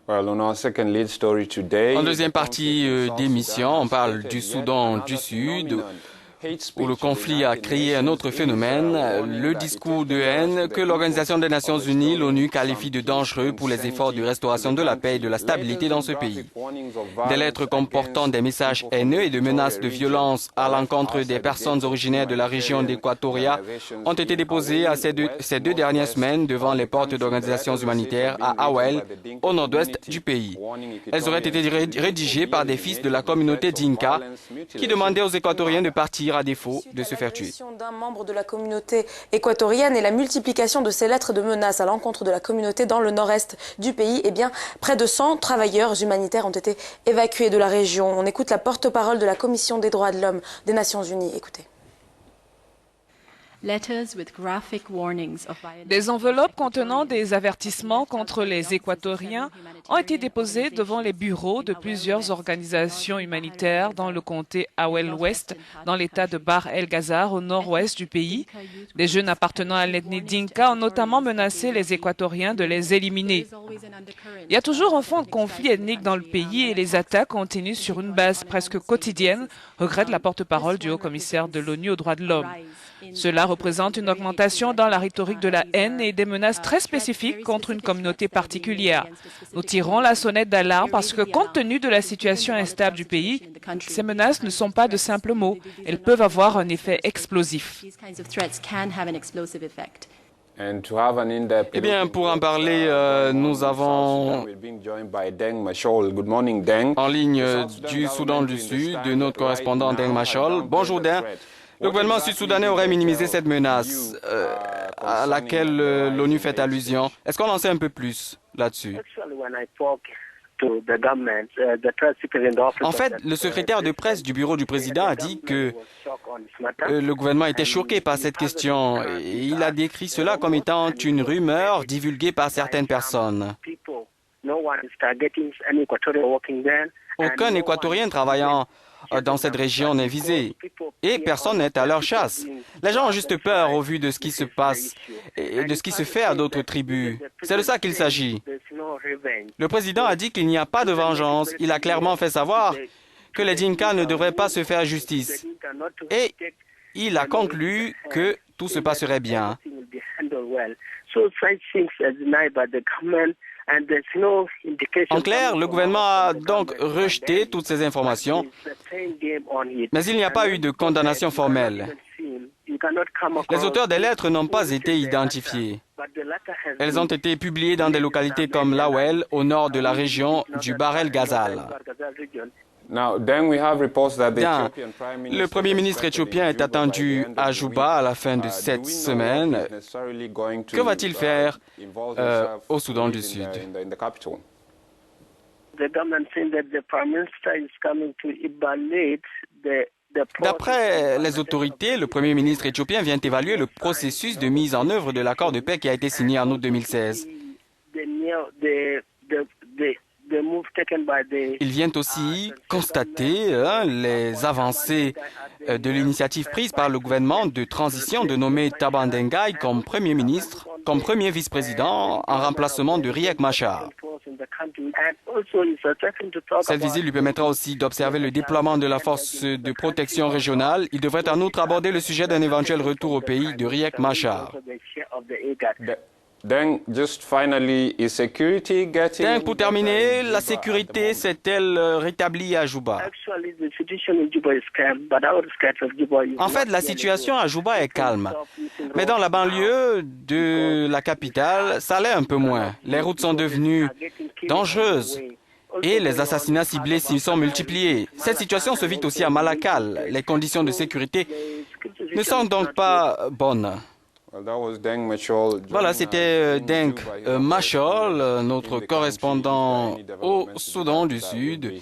En deuxième partie d'émission, on parle du Soudan du Sud, où le conflit a créé un autre phénomène, le discours de haine que l'Organisation des Nations Unies, l'ONU, qualifie de dangereux pour les efforts de restauration de la paix et de la stabilité dans ce pays. Des lettres comportant des messages haineux et de menaces de violence à l'encontre des personnes originaires de la région d'Équatoria ont été déposées ces deux dernières semaines devant les portes d'organisations humanitaires à Awel, au nord-ouest du pays. Elles auraient été rédigées par des fils de la communauté Dinka qui demandaient aux Équatoriens de partir à défaut de se faire tuer. La disparition d'un membre de la communauté équatorienne et la multiplication de ces lettres de menaces à l'encontre de la communauté dans le nord-est du pays, eh bien, près de 100 travailleurs humanitaires ont été évacués de la région. On écoute la porte-parole de la Commission des droits de l'homme des Nations Unies. Écoutez. Des enveloppes contenant des avertissements contre les Équatoriens ont été déposées devant les bureaux de plusieurs organisations humanitaires dans le comté Awel-Ouest, dans l'état de Bahr el-Ghazal, au nord-ouest du pays. Des jeunes appartenant à l'ethnie Dinka ont notamment menacé les Équatoriens de les éliminer. Il y a toujours un fond de conflit ethnique dans le pays et les attaques continuent sur une base presque quotidienne, regrette la porte-parole du haut-commissaire de l'ONU aux droits de l'homme. Cela représente une augmentation dans la rhétorique de la haine et des menaces très spécifiques contre une communauté particulière. Nous tirons la sonnette d'alarme parce que, compte tenu de la situation instable du pays, ces menaces ne sont pas de simples mots. Elles peuvent avoir un effet explosif. Eh bien, pour en parler, nous avons en ligne du Soudan du Sud, de notre correspondant Deng Machol. Bonjour Deng. Le gouvernement sud-soudanais aurait minimisé cette menace à laquelle l'ONU fait allusion. Est-ce qu'on en sait un peu plus là-dessus? En fait, le secrétaire de presse du bureau du président a dit que le gouvernement était choqué par cette question et il a décrit cela comme étant une rumeur divulguée par certaines personnes. Aucun Équatorien travaillant dans cette région n'est visé et personne n'est à leur chasse. Les gens ont juste peur au vu de ce qui se passe et de ce qui se fait à d'autres tribus. C'est de ça qu'il s'agit. Le président a dit qu'il n'y a pas de vengeance. Il a clairement fait savoir que les Dinka ne devraient pas se faire justice. Et il a conclu que tout se passerait bien. En clair, le gouvernement a donc rejeté toutes ces informations, mais il n'y a pas eu de condamnation formelle. Les auteurs des lettres n'ont pas été identifiés. Elles ont été publiées dans des localités comme Lawel, au nord de la région du Bahr el-Ghazal. Le Premier ministre éthiopien est attendu à Juba à la fin de cette semaine. Que va-t-il faire au Soudan du Sud? D'après les autorités, le Premier ministre éthiopien vient évaluer le processus de mise en œuvre de l'accord de paix qui a été signé en août 2016. Il vient aussi constater les avancées de l'initiative prise par le gouvernement de transition de nommer Taban Dengai comme Premier ministre, comme premier vice-président en remplacement de Riek Machar. Cette visite lui permettra aussi d'observer le déploiement de la force de protection régionale. Il devrait en outre aborder le sujet d'un éventuel retour au pays de Riek Machar. Deng, pour terminer, la sécurité s'est-elle rétablie à Juba? En fait, la situation à Juba est calme. Mais dans la banlieue de la capitale, ça l'est un peu moins. Les routes sont devenues dangereuses et les assassinats ciblés s'y sont multipliés. Cette situation se vit aussi à Malakal. Les conditions de sécurité ne sont donc pas bonnes. Voilà, c'était Deng Machol, notre correspondant au Soudan du Sud.